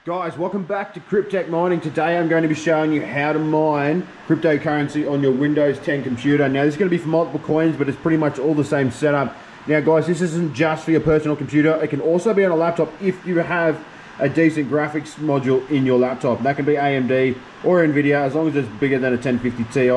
Guys, welcome back to Cryptech Mining. Today I'm going to be showing you how to mine cryptocurrency on your Windows 10 computer. Now this is going to be for multiple coins, but it's pretty much all the same setup. Now guys, this isn't just for your personal computer. It can also be on a laptop if you have a decent graphics module in your laptop. That can be AMD or Nvidia, as long as it's bigger than a 1050 Ti.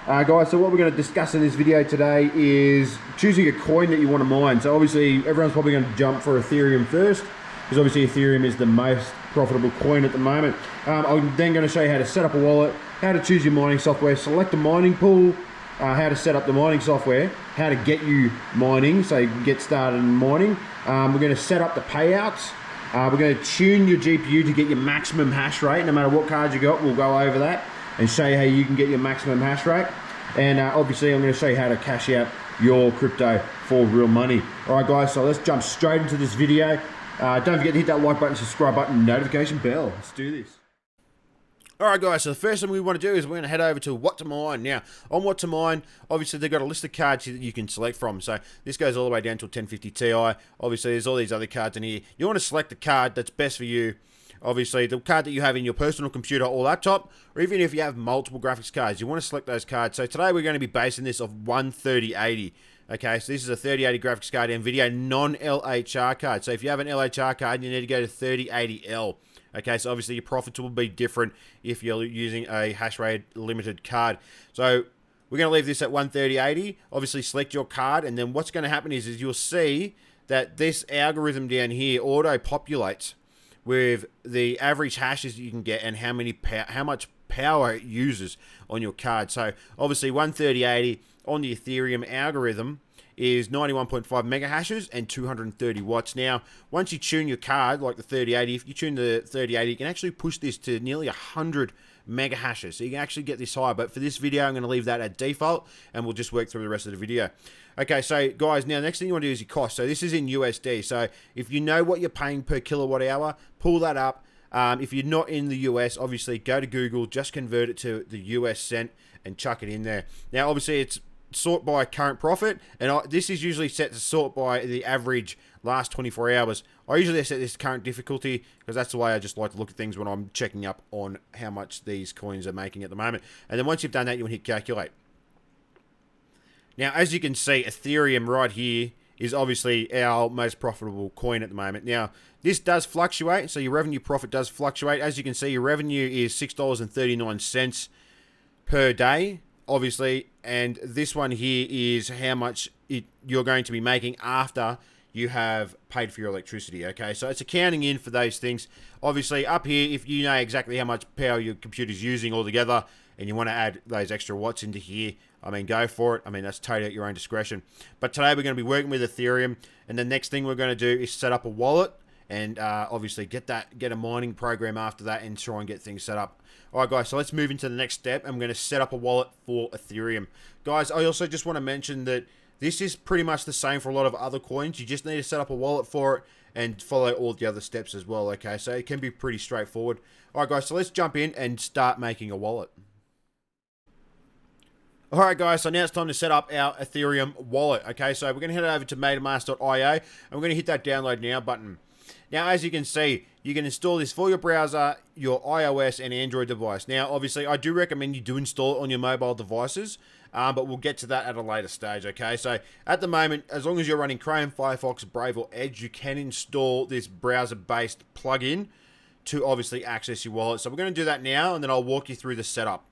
Guys, so what we're going to discuss in this video today is choosing a coin that you want to mine. So obviously everyone's probably going to jump for Ethereum first, because obviously Ethereum is the most profitable coin at the moment. I'm then going to show you how to set up a wallet, how to choose your mining software, select a mining pool, how to set up the mining software, how to get you mining so you can get started in mining. We're going to set up the payouts. We're going to tune your GPU to get your maximum hash rate. No matter what card you got, we'll go over that and show you how you can get your maximum hash rate. And obviously I'm going to show you how to cash out your crypto for real money. Alright guys, so let's jump straight into this video. Don't forget to hit that like button, subscribe button, notification bell. Let's do this. Alright guys, so the first thing we want to do is we're going to head over to What to Mine. Now, on What to Mine, obviously they've got a list of cards here that you can select from. So this goes all the way down to a 1050 Ti. Obviously there's all these other cards in here. You want to select the card that's best for you. Obviously the card that you have in your personal computer or laptop, or even if you have multiple graphics cards, you want to select those cards. So today we're going to be basing this off one 3080. Okay, so this is a 3080 graphics card, NVIDIA non-LHR card. So if you have an LHR card, you need to go to 3080L. Okay, so obviously your profits will be different if you're using a hash rate limited card. So we're going to leave this at 13080. Obviously select your card, and then what's going to happen is you'll see that this algorithm down here auto-populates with the average hashes you can get and how much power it uses on your card. So obviously 13080 on the Ethereum algorithm is 91.5 mega hashes and 230 watts. Now, once you tune your card, like the 3080, if you tune the 3080, you can actually push this to nearly 100 mega hashes. So you can actually get this higher. But for this video, I'm going to leave that at default, and we'll just work through the rest of the video. Okay, so guys, now next thing you want to do is your cost. So this is in USD. So if you know what you're paying per kilowatt hour, pull that up. If you're not in the US, obviously go to Google, just convert it to the US cent and chuck it in there. Now, obviously, it's sort by current profit, and this is usually set to sort by the average last 24 hours. I usually set this to current difficulty because that's the way I just like to look at things when I'm checking up on how much these coins are making at the moment. And then once you've done that, you want to hit calculate. Now, as you can see, Ethereum right here is obviously our most profitable coin at the moment. Now, this does fluctuate, so your revenue profit does fluctuate. As you can see, your revenue is $6.39 per day, obviously, and this one here is how much you're going to be making after you have paid for your electricity. Okay, so it's accounting in for those things. Obviously, up here, if you know exactly how much power your computer's using altogether and you want to add those extra watts into here, I mean, go for it. I mean, that's totally at your own discretion. But today we're going to be working with Ethereum, and the next thing we're going to do is set up a wallet and obviously get a mining program after that and try and get things set up. All right, guys, so let's move into the next step. I'm going to set up a wallet for Ethereum. Guys, I also just want to mention that this is pretty much the same for a lot of other coins. You just need to set up a wallet for it and follow all the other steps as well, okay? So it can be pretty straightforward. All right, guys, so let's jump in and start making a wallet. All right, guys, so now it's time to set up our Ethereum wallet, okay? So we're going to head over to metamask.io, and we're going to hit that download now button. Now, as you can see, you can install this for your browser, your iOS and Android device. Now, obviously, I do recommend you do install it on your mobile devices, but we'll get to that at a later stage, okay? So, at the moment, as long as you're running Chrome, Firefox, Brave, or Edge, you can install this browser-based plugin to obviously access your wallet. So, we're going to do that now, and then I'll walk you through the setup.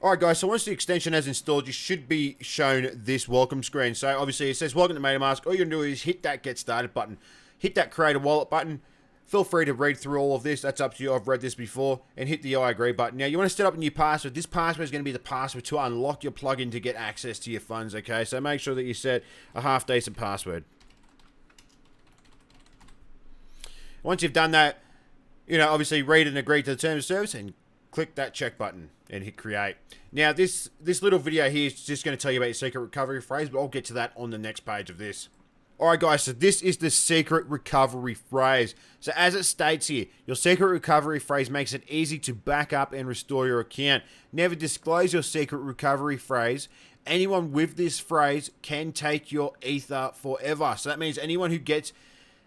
Alright guys, so once the extension has installed, you should be shown this welcome screen. So obviously it says welcome to MetaMask. All you're going to do is hit that get started button. Hit that create a wallet button. Feel free to read through all of this. That's up to you. I've read this before. And hit the I agree button. Now you want to set up a new password. This password is going to be the password to unlock your plugin to get access to your funds. Okay, so make sure that you set a half decent password. Once you've done that, you know, obviously read and agree to the terms of service and click that check button and hit create. Now this little video here is just going to tell you about your secret recovery phrase, but I'll get to that on the next page of this. Alright guys, so this is the secret recovery phrase. So as it states here, your secret recovery phrase makes it easy to back up and restore your account. Never disclose your secret recovery phrase. Anyone with this phrase can take your Ether forever. So that means anyone who gets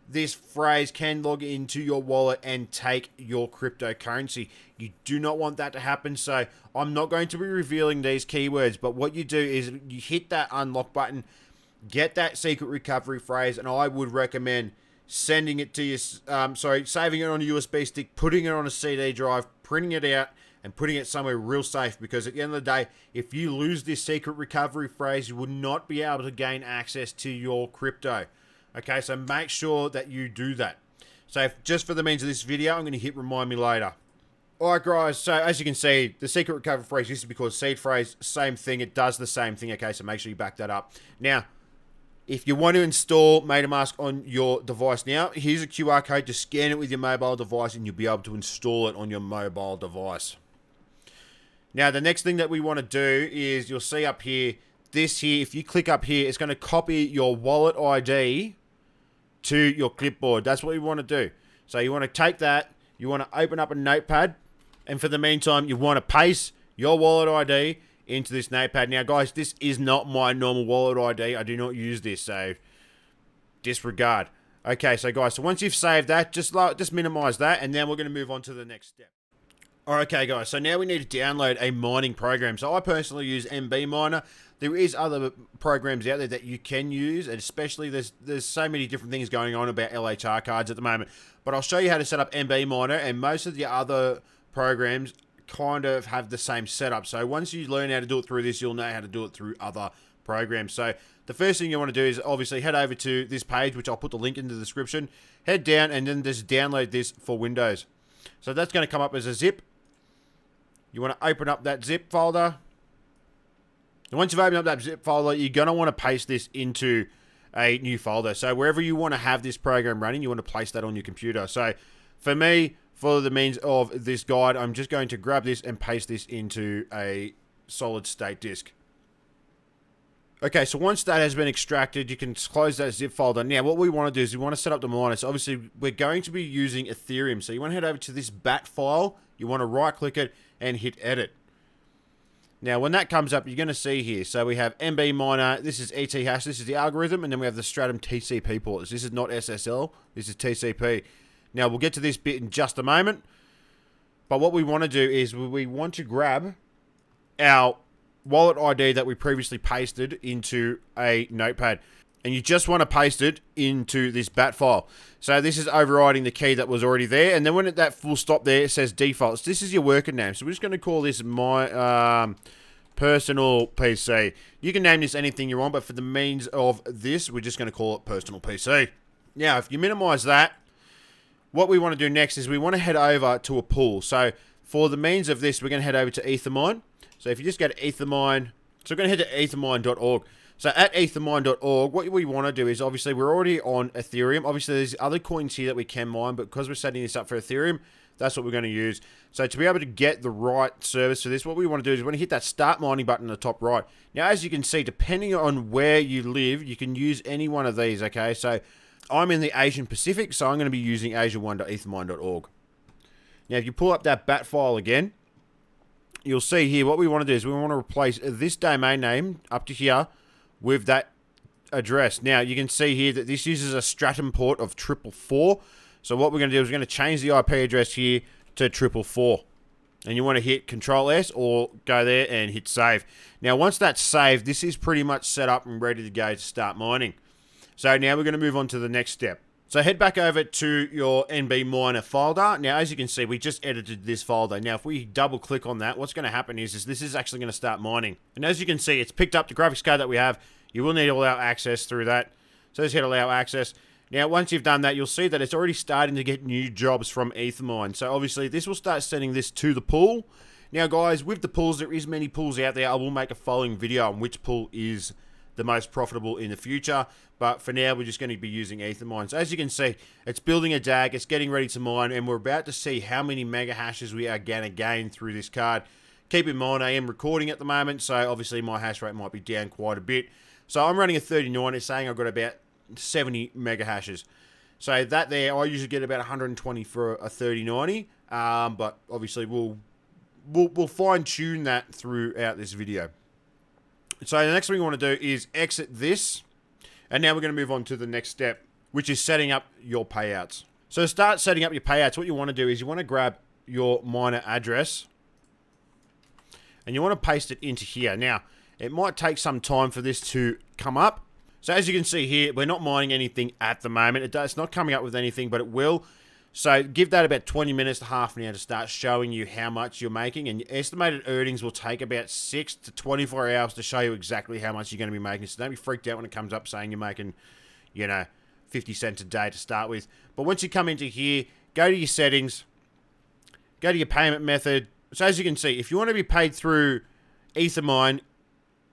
this phrase can log into your wallet and take your cryptocurrency. You do not want that to happen, so I'm not going to be revealing these keywords, but what you do is you hit that unlock button, get that secret recovery phrase, and I would recommend sending it to your, saving it on a USB stick, putting it on a CD drive, printing it out, and putting it somewhere real safe, because at the end of the day, if you lose this secret recovery phrase, you will not be able to gain access to your crypto. Okay, so make sure that you do that. So just for the means of this video, I'm going to hit remind me later. Alright guys, so as you can see, the secret recovery phrase used to be called seed phrase, same thing, it does the same thing, okay, so make sure you back that up. Now, if you want to install MetaMask on your device now, here's a QR code, to scan it with your mobile device and you'll be able to install it on your mobile device. Now, the next thing that we want to do is, you'll see up here, this here, if you click up here, it's going to copy your wallet ID to your clipboard. That's what you want to do. So you want to take that, you want to open up a notepad, and for the meantime, you want to paste your wallet ID into this notepad. Now, guys, this is not my normal wallet ID. I do not use this, so disregard. Okay, so guys, so once you've saved that, just minimize that, and then we're going to move on to the next step. Okay guys, so now we need to download a mining program. So I personally use MB Miner. There is other programs out there that you can use, and especially there's so many different things going on about LHR cards at the moment. But I'll show you how to set up MB Miner, and most of the other programs kind of have the same setup. So once you learn how to do it through this, you'll know how to do it through other programs. So the first thing you want to do is obviously head over to this page, which I'll put the link in the description. Head down and then just download this for Windows. So that's going to come up as a zip. You want to open up that zip folder. And once you've opened up that zip folder, you're going to want to paste this into a new folder. So wherever you want to have this program running, you want to place that on your computer. So for me, for the means of this guide, I'm just going to grab this and paste this into a solid state disk. Okay, so once that has been extracted, you can close that zip folder. Now, what we want to do is we want to set up the miner. So obviously, we're going to be using Ethereum. So you want to head over to this BAT file. You want to right-click it and hit edit. Now, when that comes up, you're going to see here. So we have MB Miner. This is ET hash. This is the algorithm. And then we have the Stratum TCP ports. This is not SSL. This is TCP. Now, we'll get to this bit in just a moment. But what we want to do is we want to grab our wallet ID that we previously pasted into a notepad. And you just want to paste it into this BAT file. So this is overriding the key that was already there. And then when that full stop there, it says defaults. This is your worker name. So we're just going to call this my personal PC. You can name this anything you want, but for the means of this, we're just going to call it personal PC. Now, if you minimize that, what we want to do next is we want to head over to a pool. So for the means of this, we're going to head over to Ethermine. So if you just go to Ethermine, so we're going to head to ethermine.org. So at ethermine.org, what we want to do is, obviously, we're already on Ethereum. Obviously, there's other coins here that we can mine, but because we're setting this up for Ethereum, that's what we're going to use. So to be able to get the right service for this, what we want to do is we want to hit that start mining button in the top right. Now, as you can see, depending on where you live, you can use any one of these, okay? So I'm in the Asian Pacific, so I'm going to be using asia1.ethermine.org. Now, if you pull up that BAT file again, you'll see here what we want to do is we want to replace this domain name up to here with that address. Now, you can see here that this uses a Stratum port of 444. So what we're going to do is we're going to change the IP address here to 444. And you want to hit Control S or go there and hit save. Now, once that's saved, this is pretty much set up and ready to go to start mining. So now we're going to move on to the next step. So head back over to your NB Miner folder. Now, as you can see, we just edited this folder. Now, if we double click on that, what's going to happen is this is actually going to start mining. And as you can see, it's picked up the graphics card that we have. You will need to allow access through that. So just hit allow access. Now, once you've done that, you'll see that it's already starting to get new jobs from Ethermine. So obviously, this will start sending this to the pool. Now, guys, with the pools, there is many pools out there. I will make a following video on which pool is the most profitable in the future, but for now we're just going to be using Ethermine. So as you can see, it's building a DAG, it's getting ready to mine, and we're about to see how many mega hashes we are going to gain through this card. Keep in mind, I am recording at the moment, so obviously my hash rate might be down quite a bit. So I'm running a 3090, saying I've got about 70 mega hashes. So that there, I usually get about 120 for a 3090, but obviously we'll fine tune that throughout this video. So the next thing we want to do is exit this, and now we're going to move on to the next step. which is setting up your payouts. So to start setting up your payouts, what you want to do is you want to grab your miner address and you want to paste it into here. Now, it might take some time for this to come up. So as you can see here, we're not mining anything at the moment. It's not coming up with anything, but it will. So give that about 20 minutes to half an hour to start showing you how much you're making. And your estimated earnings will take about 6 to 24 hours to show you exactly how much you're going to be making. So don't be freaked out when it comes up saying you're making, 50 cents a day to start with. But once you come into here, go to your settings, go to your payment method. So as you can see, if you want to be paid through Ethermine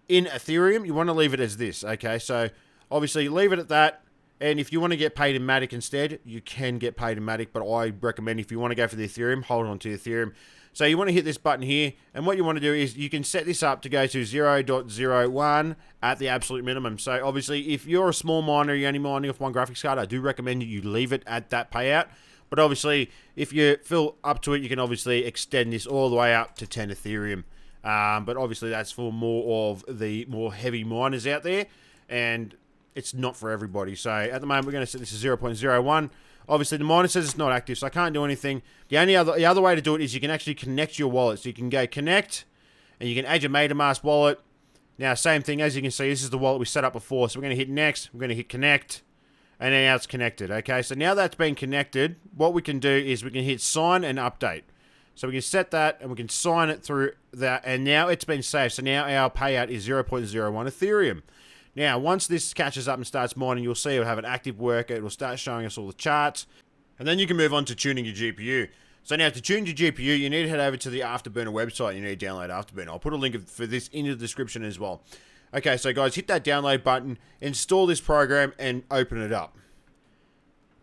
in Ethereum, you want to leave it as this, okay? So obviously leave it at that. And if you want to get paid in Matic instead, you can get paid in Matic, but I recommend if you want to go for the Ethereum, hold on to Ethereum. So you want to hit this button here, and what you want to do is you can set this up to go to 0.01 at the absolute minimum. So obviously, if you're a small miner, you're only mining off one graphics card, I do recommend you leave it at that payout. But obviously, if you feel up to it, you can obviously extend this all the way up to 10 Ethereum. But obviously, that's for more of the more heavy miners out there, and it's not for everybody. So at the moment, we're going to set this to 0.01. Obviously, the miner says it's not active, so I can't do anything. The other way to do it is you can actually connect your wallet. So you can go connect, and you can add your MetaMask wallet. Now, same thing, as you can see, this is the wallet we set up before. So we're going to hit next, we're going to hit connect, and then now it's connected, okay? So now that's been connected, what we can do is we can hit sign and update. So we can set that, and we can sign it through that, and now it's been saved. So now our payout is 0.01 Ethereum. Now, once this catches up and starts mining, you'll see it'll have an active worker. It will start showing us all the charts. And then you can move on to tuning your GPU. So now, to tune your GPU, you need to head over to the Afterburner website. You need to download Afterburner. I'll put a link for this in the description as well. Okay, so guys, hit that download button, install this program, and open it up.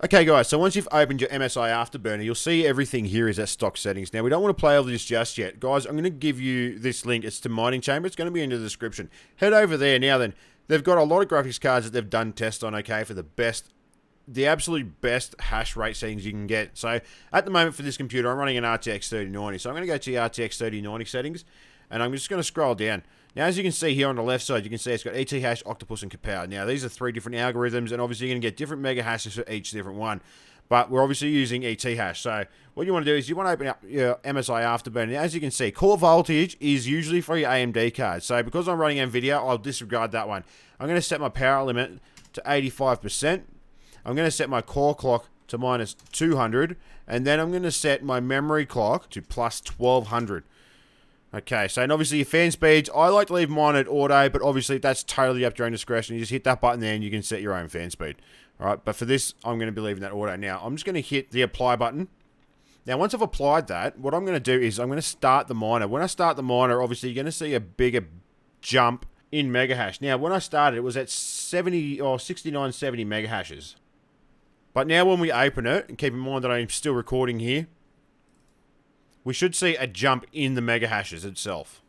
Okay, guys, so once you've opened your MSI Afterburner, you'll see everything here is at stock settings. Now, we don't want to play all this just yet. Guys, I'm going to give you this link. It's to Mining Chamber. It's going to be in the description. Head over there now then. They've got a lot of graphics cards that they've done tests on, okay, for the absolute best hash rate settings you can get. So, at the moment for this computer, I'm running an RTX 3090. So, I'm going to go to the RTX 3090 settings, and I'm just going to scroll down. Now, as you can see here on the left side, you can see it's got ETH, Octopus, and Kapow. Now, these are 3 different algorithms, and obviously you're going to get different mega hashes for each different one. But we're obviously using ETH. So, what you want to do is you want to open up your MSI Afterburner. Now, as you can see, core voltage is usually for your AMD card. So, because I'm running NVIDIA, I'll disregard that one. I'm going to set my power limit to 85%. I'm going to set my core clock to minus 200. And then I'm going to set my memory clock to plus 1200. Okay, so and obviously your fan speeds, I like to leave mine at auto, but obviously that's totally up to your own discretion. You just hit that button there and you can set your own fan speed. All right, but for this, I'm going to be leaving that auto. Now, I'm just going to hit the apply button. Now, once I've applied that, what I'm going to do is I'm going to start the miner. When I start the miner, obviously you're going to see a bigger jump in mega hash. Now, when I started, it was at 6970 mega hashes. But now when we open it, and keep in mind that I'm still recording here, we should see a jump in the mega hashes itself.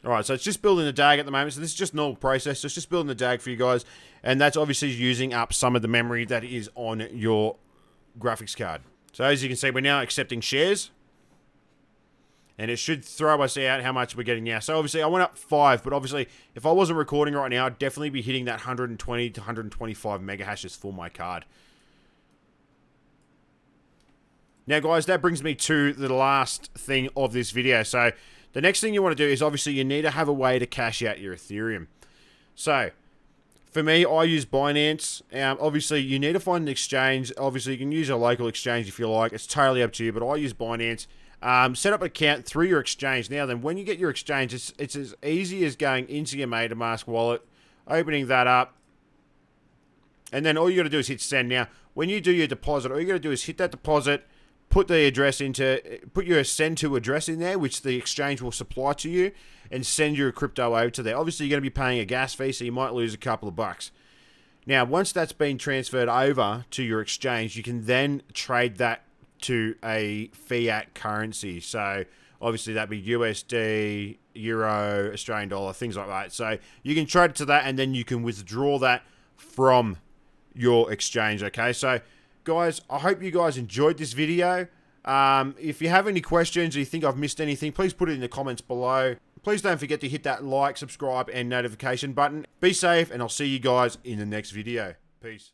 Alright, so it's just building the DAG at the moment. So this is just normal process. So it's just building the DAG for you guys. And that's obviously using up some of the memory that is on your graphics card. So as you can see, we're now accepting shares. And it should throw us out how much we're getting now. So obviously I went up 5, but obviously if I wasn't recording right now, I'd definitely be hitting that 120 to 125 mega hashes for my card. Now guys, that brings me to the last thing of this video. So the next thing you want to do is obviously you need to have a way to cash out your Ethereum. So for me, I use Binance. Obviously, you need to find an exchange. Obviously, you can use a local exchange if you like. It's totally up to you, but I use Binance. Set up an account through your exchange. Now then, when you get your exchange, it's as easy as going into your MetaMask wallet, opening that up, and then all you got to do is hit send. Now, when you do your deposit, all you got to do is hit that deposit, put the address put your send to address in there, which the exchange will supply to you, and send your crypto over to there. Obviously, you're going to be paying a gas fee, so you might lose a couple of bucks. Now, once that's been transferred over to your exchange, you can then trade that to a fiat currency. So obviously that'd be USD, Euro, Australian dollar, things like that. So you can trade it to that and then you can withdraw that from your exchange. Okay, so guys, I hope you guys enjoyed this video. If you have any questions or you think I've missed anything, please put it in the comments below. Please don't forget to hit that like, subscribe, and notification button. Be safe, and I'll see you guys in the next video. Peace.